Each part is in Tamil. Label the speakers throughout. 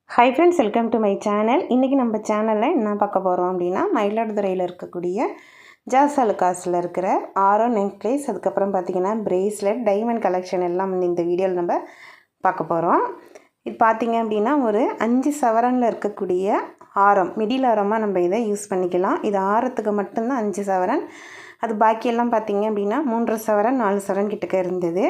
Speaker 1: Hi friends, welcome to my channel. இன்றைக்கி நம்ம சேனலில் என்ன பார்க்க போகிறோம் அப்படின்னா, மயிலாடுதுறையில் இருக்கக்கூடிய ஜாஸ் அலுகாஸில் இருக்கிற ஆரம் நெக்லேஸ், அதுக்கப்புறம் பார்த்திங்கன்னா பிரேஸ்லெட், டைமண்ட் கலெக்ஷன் எல்லாம் இந்த வீடியோவில் நம்ம பார்க்க போகிறோம். இது பார்த்திங்க அப்படின்னா ஒரு 5 சவரனில் இருக்கக்கூடிய ஆரம், மிடில் ஆரமாக நம்ம இதை யூஸ் பண்ணிக்கலாம். இது ஆரத்துக்கு மட்டும்தான் 5 சவரன். அது பாக்கியெல்லாம் பார்த்திங்க அப்படின்னா 3 சவரன் 4 சவரன் கிட்டக்க இருந்தது.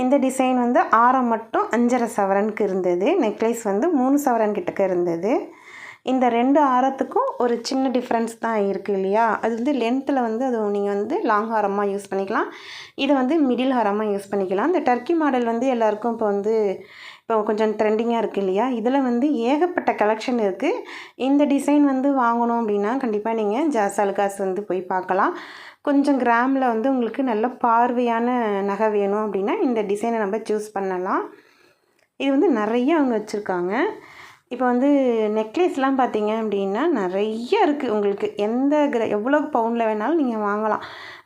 Speaker 1: இந்த டிசைன் வந்து ஆரம் மட்டும் 5.5 சவரனுக்கு இருந்தது. நெக்லேஸ் வந்து 3 சவரன் கிட்டக்க இருந்தது. இந்த 2 ஆரத்துக்கும் ஒரு சின்ன டிஃப்ரென்ஸ் தான் இருக்குது இல்லையா? அது வந்து லென்த்தில் வந்து அது நீங்கள் வந்து லாங் ஹாரமாக யூஸ் பண்ணிக்கலாம், இது வந்து மிடில் ஹாரமாக யூஸ் பண்ணிக்கலாம். இந்த டர்க்கி மாடல் வந்து எல்லாருக்கும் இப்போ கொஞ்சம் ட்ரெண்டிங்காக இருக்குது இல்லையா? இதில் வந்து ஏகப்பட்ட கலெக்ஷன் இருக்குது. இந்த டிசைன் வந்து வாங்கணும் அப்படின்னா கண்டிப்பாக நீங்கள் ஜாஸ் அலுகாஸ் வந்து போய் பார்க்கலாம். கொஞ்சம் கிராமில் வந்து உங்களுக்கு நல்ல பார்வையான நகை வேணும் அப்படின்னா இந்த டிசைனை நம்ம சூஸ் பண்ணலாம். இது வந்து நிறைய அவங்க வச்சுருக்காங்க. இப்போ வந்து நெக்லேஸ்லாம் பார்த்தீங்க அப்படின்னா நிறைய இருக்குது. உங்களுக்கு எவ்வளோ பவுனில் வேணாலும் நீங்கள் வாங்கலாம்.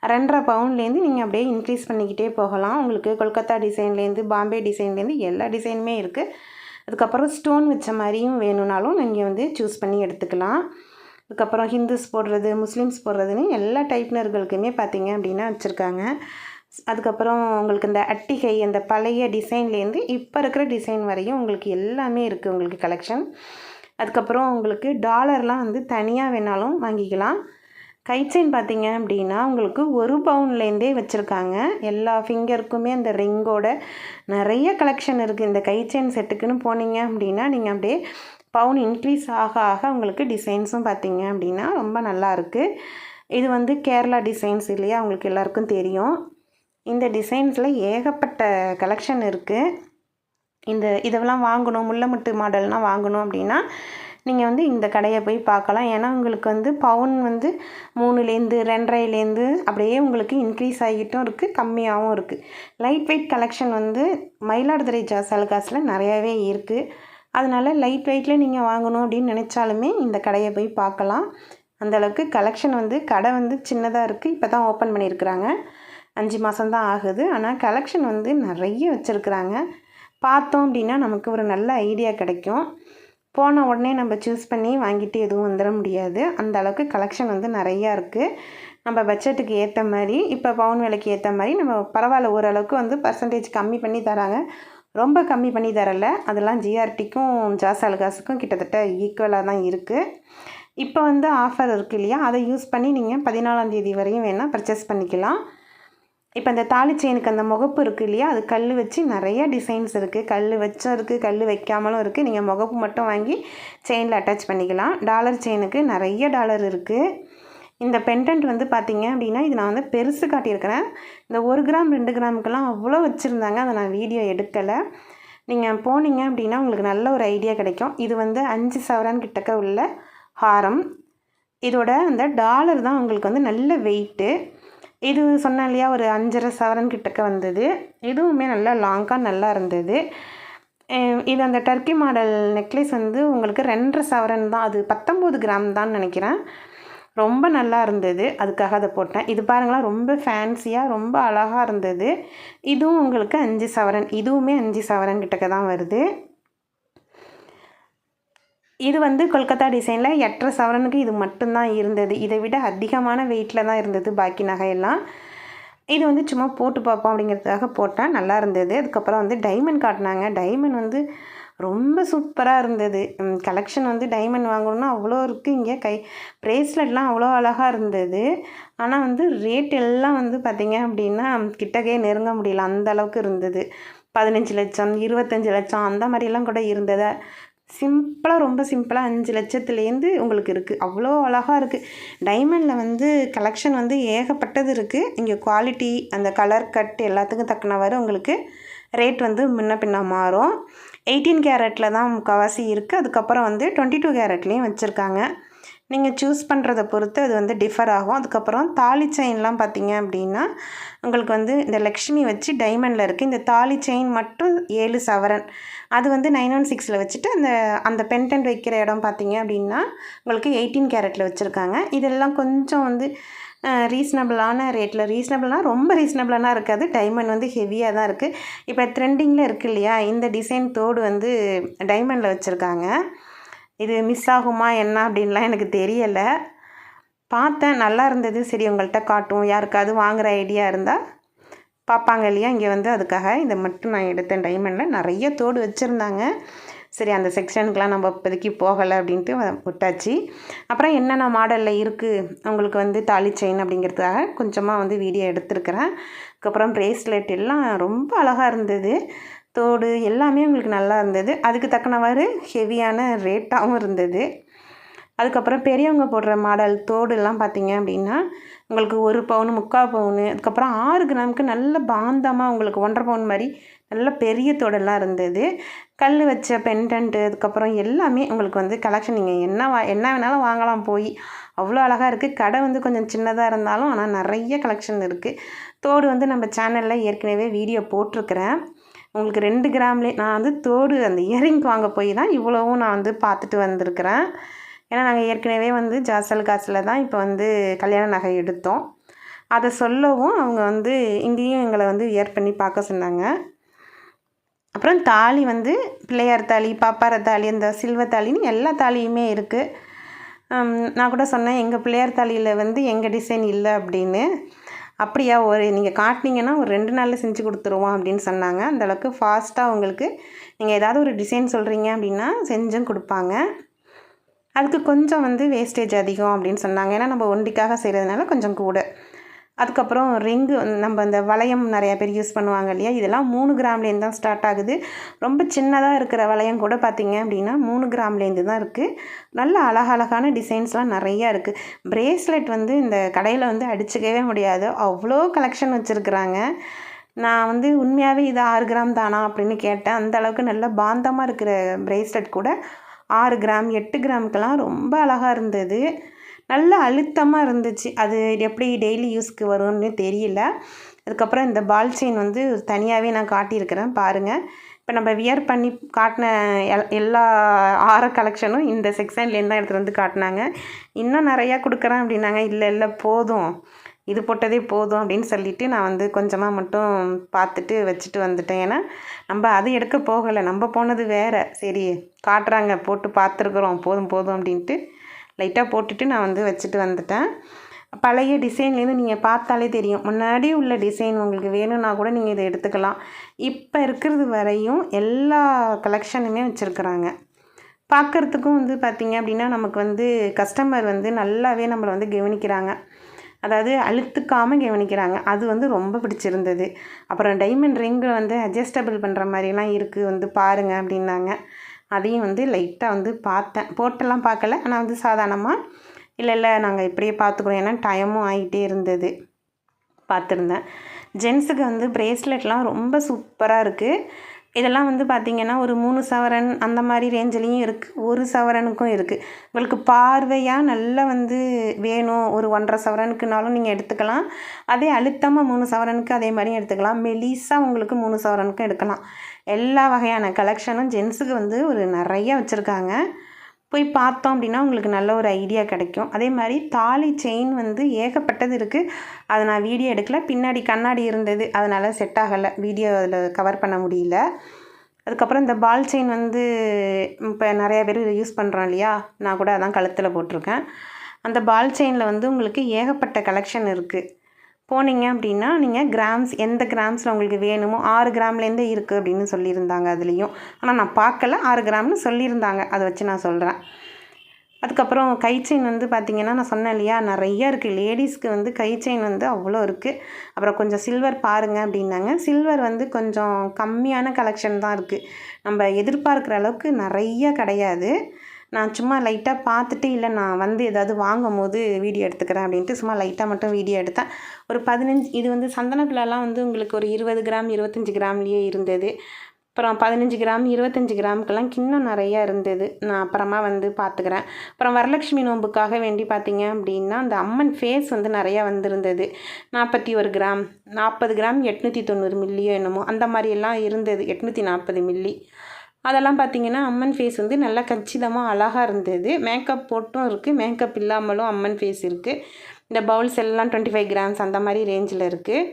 Speaker 1: 2.5 பவுன்லேருந்து நீங்கள் அப்படியே இன்க்ரீஸ் பண்ணிக்கிட்டே போகலாம். உங்களுக்கு கொல்கத்தா டிசைன்லேருந்து பாம்பே டிசைன்லேருந்து எல்லா டிசைனுமே இருக்குது. அதுக்கப்புறம் ஸ்டோன் வச்ச மாதிரியும் வேணும்னாலும் நீங்கள் வந்து சூஸ் பண்ணி எடுத்துக்கலாம். அதுக்கப்புறம் ஹிந்துஸ் போடுறது, முஸ்லீம்ஸ் போடுறதுன்னு எல்லா டைப்னர்களுக்குமே பார்த்திங்க அப்படின்னா வச்சுருக்காங்க. அதுக்கப்புறம் உங்களுக்கு இந்த அட்டிகை, அந்த பழைய டிசைன்லேருந்து இப்போ இருக்கிற டிசைன் வரையும் உங்களுக்கு எல்லாமே இருக்குது உங்களுக்கு கலெக்ஷன். அதுக்கப்புறம் உங்களுக்கு டாலர்லாம் வந்து தனியாக வேணாலும் வாங்கிக்கலாம். கை செயின் பார்த்திங்க அப்படின்னா உங்களுக்கு 1 பவுன்லேருந்தே வச்சுருக்காங்க. எல்லா ஃபிங்கருக்குமே அந்த ரிங்கோட நிறைய கலெக்ஷன் இருக்குது. இந்த கை செயின் செட்டுக்குன்னு போனீங்க அப்படின்னா நீங்கள் அப்படியே பவுன் இன்க்ரீஸ் ஆக ஆக உங்களுக்கு டிசைன்ஸும் பார்த்திங்க அப்படின்னா ரொம்ப நல்லா இருக்குது. இது வந்து கேரளா டிசைன்ஸ் இல்லையா? உங்களுக்கு எல்லாருக்கும் தெரியும். இந்த டிசைன்ஸில் ஏகப்பட்ட கலெக்ஷன் இருக்குது. இதெல்லாம் வாங்கணும், முல்லைமுட்டு மாடல்லாம் வாங்கணும் அப்படின்னா நீங்கள் வந்து இந்த கடையை போய் பார்க்கலாம். ஏன்னா உங்களுக்கு வந்து பவுன் வந்து 3லேருந்து 2.5லேருந்து அப்படியே உங்களுக்கு இன்க்ரீஸ் ஆகிட்டும் இருக்குது, கம்மியாகவும் இருக்குது. லைட் வெயிட் கலெக்ஷன் வந்து மயிலாடுதுறை ஜாஸ் அலுகாஸில் நிறையாவே இருக்குது. அதனால் லைட் வெயிட்டில் நீங்கள் வாங்கணும் அப்படின்னு நினச்சாலுமே இந்த கடையை போய் பார்க்கலாம். அந்தளவுக்கு கலெக்ஷன் வந்து கடை வந்து சின்னதாக இருக்குது. இப்போ தான் ஓப்பன் பண்ணியிருக்கிறாங்க, 5 மாதம்தான் ஆகுது. ஆனால் கலெக்ஷன் வந்து நிறைய வச்சுருக்குறாங்க. பார்த்தோம் அப்படின்னா நமக்கு ஒரு நல்ல ஐடியா கிடைக்கும். போன உடனே நம்ம சூஸ் பண்ணி வாங்கிட்டு எதுவும் வந்துட முடியாது. அந்த அளவுக்கு கலெக்ஷன் வந்து நிறையா இருக்குது. நம்ம பட்ஜெட்டுக்கு ஏற்ற மாதிரி, இப்போ பவுன் விலைக்கு ஏற்ற மாதிரி நம்ம பரவாயில்ல, ஓரளவுக்கு வந்து பர்சன்டேஜ் கம்மி பண்ணி தராங்க. ரொம்ப கம்மி பண்ணி தரலை. அதெல்லாம் ஜிஆர்டிக்கும் ஜாஸ் அலுகாஸுக்கும் கிட்டத்தட்ட ஈக்குவலாக தான் இருக்குது. இப்போ வந்து ஆஃபர் இருக்குது இல்லையா? அதை யூஸ் பண்ணி நீங்கள் 14ஆம் தேதி வரையும் வேணால் பர்ச்சேஸ் பண்ணிக்கலாம். இப்போ இந்த தாலி செயினுக்கு அந்த முகப்பு இருக்குது இல்லையா? அது கல் வச்சு நிறைய டிசைன்ஸ் இருக்குது. கல் வச்சும் இருக்குது, கல் வைக்காமலும் இருக்குது. நீங்கள் முகப்பு மட்டும் வாங்கி செயினில் அட்டாச் பண்ணிக்கலாம். டாலர் செயினுக்கு நிறைய டாலர் இருக்குது. இந்த பெண்டன்ட் வந்து பார்த்திங்க அப்படின்னா இது நான் வந்து பெருசு காட்டியிருக்கிறேன். இந்த 1 கிராம் 2 கிராமுக்கெல்லாம் அவ்வளோ வச்சுருந்தாங்க. அதை நான் வீடியோ எடுக்கலை. நீங்கள் போனீங்க அப்படின்னா உங்களுக்கு நல்ல ஒரு ஐடியா கிடைக்கும். இது வந்து 5 சவரன் கிட்டக்க உள்ள ஹாரம். இதோட அந்த டாலர் தான் உங்களுக்கு வந்து நல்ல வெயிட்டு. இது சொன்னேன் இல்லையா, ஒரு 5.5 சவரன் கிட்டக்க வந்தது. இதுவுமே நல்லா லாங்காக நல்லா இருந்தது. இது அந்த டர்க்கி மாடல் நெக்லேஸ் வந்து உங்களுக்கு 2.5 சவரன் தான். அது 19 கிராம் தான் நினைக்கிறேன். ரொம்ப நல்லா இருந்தது, அதுக்காக அதை போட்டேன். இது பாருங்களா, ரொம்ப ஃபேன்சியாக ரொம்ப அழகாக இருந்தது. இதுவும் உங்களுக்கு 5 சவரன், இதுவுமே 5 சவரன் கிட்டக்க தான் வருது. இது வந்து கொல்கத்தா டிசைனில் 8.5 சவரனுக்கு இது மட்டும்தான் இருந்தது. இதை விட அதிகமான வெயிட்டில் தான் இருந்தது பாக்கி நகையெல்லாம். இது வந்து சும்மா போட்டு பார்ப்போம் அப்படிங்கிறதுக்காக போட்டேன், நல்லா இருந்தது. அதுக்கப்புறம் வந்து டைமண்ட் காட்டினாங்க. டைமண்ட் வந்து ரொம்ப சூப்பராக இருந்தது. கலெக்ஷன் வந்து டைமண்ட் வாங்கணுன்னா அவ்வளோ இருக்குது. இங்கே ப்ரேஸ்லெட்லாம் அவ்வளோ அழகாக இருந்தது. ஆனால் வந்து ரேட் எல்லாம் வந்து பார்த்திங்க அப்படின்னா கிட்டக்கே நெருங்க முடியல, அந்த அளவுக்கு இருந்தது. 15 லட்சம் 25 லட்சம் அந்த மாதிரிலாம் கூட இருந்தது. சிம்பிளாக, ரொம்ப சிம்பிளாக 5 லட்சத்துலேருந்து உங்களுக்கு இருக்குது. அவ்வளோ அழகாக இருக்குது. டைமண்டில் வந்து கலெக்ஷன் வந்து ஏகப்பட்டது இருக்குது. இங்கே குவாலிட்டி, அந்த கலர் கட் எல்லாத்துக்கும் தக்கனவாறு உங்களுக்கு ரேட் வந்து முன்ன பின்ன மாறும். 18 கேரட்டில் தான் முக்கால்வாசி இருக்குது. அதுக்கப்புறம் வந்து 22 கேரட்லேயும் வச்சுருக்காங்க. நீங்கள் சூஸ் பண்ணுறதை பொறுத்து அது வந்து டிஃபர் ஆகும். அதுக்கப்புறம் தாலி செயின்லாம் பார்த்திங்க அப்படின்னா உங்களுக்கு வந்து இந்த லக்ஷ்மி வச்சு டைமண்டில் இருக்குது. இந்த தாலி செயின் மட்டும் 7 சவரன். அது வந்து 916ல் வச்சுட்டு அந்த பெண்டன்ட் வைக்கிற இடம் பார்த்திங்க அப்படின்னா உங்களுக்கு 18 கேரட்டில் வச்சுருக்காங்க. இதெல்லாம் கொஞ்சம் வந்து ரீசனபிளான ரேட்டில், ரீசனபிள்னால் ரொம்ப ரீசனபிளானா இருக்காது, டைமண்ட் வந்து ஹெவியாக தான் இருக்குது. இப்போ ட்ரெண்டிங்கில் இருக்குது இல்லையா, இந்த டிசைன் தோடு வந்து டைமண்டில் வச்சுருக்காங்க. இது மிஸ் ஆகுமா என்ன அப்படின்லாம் எனக்கு தெரியலை. பார்த்தேன், நல்லா இருந்தது. சரி உங்கள்கிட்ட காட்டும், யாருக்காவது வாங்குகிற ஐடியா இருந்தால் பார்ப்பாங்க இல்லையா, இங்கே வந்து அதுக்காக இதை மட்டும் நான் எடுத்தேன். டைமண்டில் நிறைய தோடு வச்சுருந்தாங்க. சரி அந்த செக்ஷனுக்கெலாம் நம்ம இப்போதைக்கு போகலை அப்படின்ட்டு விட்டாச்சு. அப்புறம் என்னென்ன மாடலில் இருக்குது உங்களுக்கு வந்து தாலி செயின் அப்படிங்கிறதுக்காக கொஞ்சமாக வந்து வீடியோ எடுத்துருக்கிறேன். அதுக்கப்புறம் ப்ரேஸ்லெட் எல்லாம் ரொம்ப அழகாக இருந்தது. தோடு எல்லாமே உங்களுக்கு நல்லா இருந்தது. அதுக்கு தக்கனவாறு ஹெவியான ரேட்டாகவும் இருந்தது. அதுக்கப்புறம் பெரியவங்க போடுற மாடல் தோடுலாம் பார்த்திங்க அப்படின்னா உங்களுக்கு 1 பவுன் 3/4 பவுன், அதுக்கப்புறம் 6 கிராமுக்கு நல்ல பாந்தமாக உங்களுக்கு 1.5 பவுன் மாதிரி நல்ல பெரிய தோடெல்லாம் இருந்தது. கல் வச்ச பெண்டன்ட்டு, அதுக்கப்புறம் எல்லாமே உங்களுக்கு வந்து கலெக்ஷன் நீங்கள் என்ன வேணாலும் வாங்கலாம் போய். அவ்வளோ அழகாக இருக்குது. கடை வந்து கொஞ்சம் சின்னதாக இருந்தாலும் ஆனால் நிறைய கலெக்ஷன் இருக்குது. தோடு வந்து நம்ம சேனலில் ஏற்கனவே வீடியோ போட்டிருக்கிறேன். உங்களுக்கு 2 கிராம்லேயே நான் வந்து தோடு அந்த இயரிங் வாங்க போய் தான் இவ்வளவும் நான் வந்து பார்த்துட்டு வந்திருக்கிறேன். ஏன்னா நாங்கள் ஏற்கனவே வந்து ஜாசலுக்காஸில் தான் இப்போ வந்து கல்யாண நகை எடுத்தோம். அதை சொல்லவும் அவங்க வந்து இங்கேயும் எங்களை வந்து வியர் பண்ணி பார்க்க சொன்னாங்க. அப்புறம் தாலி வந்து பிள்ளையார் தாலி, பாப்பார தாலி, இந்த சில்வர் தாலின்னு எல்லா தாலியுமே இருக்குது. நான் கூட சொன்னேன், எங்கள் பிள்ளையார் தாலியில் வந்து எங்கள் டிசைன் இல்லை அப்படின்னு. அப்படியா, நீங்கள் காட்டினீங்கன்னா ஒரு 2 நாளில் செஞ்சு கொடுத்துருவோம் அப்படின்னு சொன்னாங்க. அந்தளவுக்கு ஃபாஸ்ட்டாக உங்களுக்கு நீங்கள் ஏதாவது ஒரு டிசைன் சொல்கிறீங்க அப்படின்னா செஞ்சும் கொடுப்பாங்க. அதுக்கு கொஞ்சம் வந்து வேஸ்டேஜ் அதிகம் அப்படின்னு சொன்னாங்க. ஏன்னா நம்ம ஒண்டிக்காக செய்கிறதுனால கொஞ்சம் கூட. அதுக்கப்புறம் ரிங்கு நம்ம அந்த வளையம் நிறையா பேர் யூஸ் பண்ணுவாங்க இல்லையா, இதெல்லாம் 3 கிராம்லேருந்து தான் ஸ்டார்ட் ஆகுது. ரொம்ப சின்னதாக இருக்கிற வளையம் கூட பார்த்திங்க அப்படின்னா 3 கிராம்லேருந்து தான் இருக்குது. நல்ல அழகழகான டிசைன்ஸ்லாம் நிறையா இருக்குது. ப்ரேஸ்லெட் வந்து இந்த கடையில் வந்து அடிச்சுக்கவே முடியாது, அவ்வளோ கலெக்ஷன் வச்சுருக்குறாங்க. நான் வந்து உண்மையாகவே இது 6 கிராம் தானா அப்படின்னு கேட்டேன். அந்த அளவுக்கு நல்ல பாந்தமாக இருக்கிற ப்ரேஸ்லெட் கூட 6 கிராம் 8 கிராமுக்கெல்லாம் ரொம்ப அழகாக இருந்தது. நல்ல அழுத்தமாக இருந்துச்சு. அது எப்படி டெய்லி யூஸ்க்கு வரும்னு தெரியல. அதுக்கப்புறம் இந்த பால் செயின் வந்து தனியாகவே நான் காட்டியிருக்கிறேன் பாருங்கள். இப்போ நம்ம வியர் பண்ணி காட்டின எல்லா 6 கலெக்ஷனும் இந்த செக்ஷன்லேருந்து தான் எடுத்துகிட்டு வந்து காட்டினாங்க. இன்னும் நிறையா கொடுக்குறேன் அப்படின்னாங்க. இல்லை போதும், இது போட்டதே போதும் அப்படின்னு சொல்லிவிட்டு நான் வந்து கொஞ்சமாக மட்டும் பார்த்துட்டு வச்சுட்டு வந்துட்டேன். ஏன்னா நம்ம அது எடுக்க போகலை, நம்ம போனது வேறு. சரி காட்டுறாங்க, போட்டு பார்த்துருக்குறோம், போதும் அப்படின்ட்டு லைட்டாக போட்டுட்டு நான் வந்து வச்சுட்டு வந்துட்டேன். பழைய டிசைன்லேருந்து நீங்கள் பார்த்தாலே தெரியும், முன்னாடி உள்ள டிசைன் உங்களுக்கு வேணும்னா கூட நீங்கள் இதை எடுத்துக்கலாம். இப்போ இருக்கிறது வரையும் எல்லா கலெக்ஷனுமே வச்சுருக்குறாங்க. பார்க்குறதுக்கும் வந்து பார்த்திங்க அப்படின்னா நமக்கு வந்து கஸ்டமர் வந்து நல்லாவே நம்மளை வந்து கவனிக்கிறாங்க. அதாவது அழுத்துக்காமல் கவனிக்கிறாங்க. அது வந்து ரொம்ப பிடிச்சிருந்தது. அப்புறம் டைமண்ட் ரிங்கு வந்து அட்ஜஸ்டபிள் பண்ணுற மாதிரிலாம் இருக்குது, வந்து பாருங்கள் அப்படின்னாங்க. அதையும் வந்து லைட்டாக வந்து பார்த்தேன், போட்டெல்லாம் பார்க்கல. ஆனால் வந்து சாதாரணமாக இல்லை நாங்கள் இப்படியே பார்த்துக்குறோம், ஏன்னா டைமும் ஆகிட்டே இருந்தது, பார்த்துருந்தேன். ஜென்ஸுக்கு வந்து ப்ரேஸ்லெட்லாம் ரொம்ப சூப்பராக இருக்குது. இதெல்லாம் வந்து பார்த்திங்கன்னா ஒரு 3 சவரன் அந்த மாதிரி ரேஞ்சிலையும் இருக்குது, 1 சவரனுக்கும் இருக்குது. உங்களுக்கு பார்வையாக நல்லா வந்து வேணும், ஒரு 1.5 சவரனுக்குனாலும் நீங்கள் எடுத்துக்கலாம். அதே அழுத்தமாக 3 சவரனுக்கு அதே மாதிரியும் எடுத்துக்கலாம். மெலிசாக உங்களுக்கு 3 சவரனுக்கும் எடுக்கலாம். எல்லா வகையான கலெக்ஷனும் ஜென்ஸுக்கு வந்து ஒரு நிறையா வச்சுருக்காங்க. போய் பார்த்தோம் அப்படின்னா உங்களுக்கு நல்ல ஒரு ஐடியா கிடைக்கும். அதே மாதிரி தாலி செயின் வந்து ஏகப்பட்டது இருக்குது. அதை நான் வீடியோ எடுக்கல, பின்னாடி கண்ணாடி இருந்தது, அதனால் செட் ஆகலை, வீடியோ அதில் கவர் பண்ண முடியல. அதுக்கப்புறம் இந்த பால் செயின் வந்து இப்போ நிறையா பேர் யூஸ் பண்ணுறோம் இல்லையா, நான் கூட அதான் கழுத்தில் போட்டிருக்கேன். அந்த பால் செயினில் வந்து உங்களுக்கு ஏகப்பட்ட கலெக்ஷன் இருக்குது. போனீங்க அப்படின்னா நீங்கள் கிராம்ஸ் எந்த கிராம்ஸில் உங்களுக்கு வேணுமோ 6 கிராம்லேருந்தே இருக்குது அப்படின்னு சொல்லியிருந்தாங்க அதுலேயும். ஆனால் நான் பார்க்கல, 6 கிராம்னு சொல்லியிருந்தாங்க, அதை வச்சு நான் சொல்கிறேன். அதுக்கப்புறம் கை செயின் வந்து பார்த்திங்கன்னா நான் சொன்னேன் இல்லையா, நிறையா இருக்குது. லேடிஸ்க்கு வந்து கை செயின் வந்து அவ்வளோ இருக்குது. அப்புறம் கொஞ்சம் சில்வர் பாருங்கள் அப்படின்னாங்க. சில்வர் வந்து கொஞ்சம் கம்மியான கலெக்ஷன் தான் இருக்குது, நம்ம எதிர்பார்க்குற அளவுக்கு நிறையா கிடையாது. நான் சும்மா லைட்டாக பார்த்துட்டு, இல்லை நான் வந்து ஏதாவது வாங்கும் போது வீடியோ எடுத்துக்கிறேன் அப்படின்ட்டு சும்மா லைட்டாக மட்டும் வீடியோ எடுத்தேன். ஒரு 15 இது வந்து சந்தனப்பிலலாம் வந்து உங்களுக்கு ஒரு 20 கிராம் 25 கிராம்லேயே இருந்தது. அப்புறம் 15 கிராம் 25 கிராமுக்கெல்லாம் கிண்ணம் நிறையா இருந்தது. நான் அப்புறமா வந்து பார்த்துக்கிறேன். அப்புறம் வரலட்சுமி நோம்புக்காக வேண்டி பார்த்திங்க அப்படின்னா அந்த அம்மன் ஃபேஸ் வந்து நிறையா வந்திருந்தது. 41 கிராம் 40 கிராம் 890 மில்லியோ என்னமோ அந்த மாதிரியெல்லாம் இருந்தது, 840 மில்லி. அதெல்லாம் பார்த்திங்கன்னா அம்மன் ஃபேஸ் வந்து நல்லா கச்சிதமாக அழகாக இருந்தது. மேக்கப் போட்டும் இருக்குது, மேக்கப் இல்லாமலும் அம்மன் ஃபேஸ் இருக்குது. இந்த பவுல்ஸ் எல்லாம் 25 கிராம்ஸ் அந்த மாதிரி ரேஞ்சில் இருக்குது.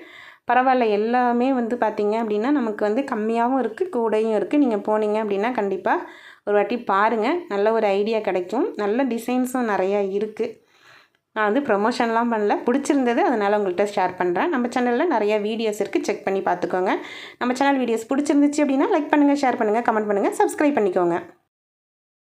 Speaker 1: பரவாயில்ல, எல்லாமே வந்து பார்த்திங்க அப்படின்னா நமக்கு வந்து கம்மியாகவும் இருக்குது, கூடையும் இருக்குது. நீங்கள் போனீங்க அப்படின்னா கண்டிப்பாக ஒரு வாட்டி பாருங்கள், நல்ல ஒரு ஐடியா கிடைக்கும். நல்ல டிசைன்ஸும் நிறையா இருக்குது. நான் வந்து ப்ரொமோஷன்லாம் பண்ணல, பிடிச்சிருந்தது, அதனால் உங்கள்கிட்ட ஷேர் பண்ணுறேன். நம்ம சேனலில் நிறையா வீடியோஸ் இருக்குது, செக் பண்ணி பார்த்துக்கோங்க. நம்ம சேனல் வீடியோஸ் பிடிச்சிருந்துச்சு அப்படின்னா லைக் பண்ணுங்கள், ஷேர் பண்ணுங்கள், கமெண்ட் பண்ணுங்கள், சப்ஸ்கிரைப் பண்ணிக்கோங்க.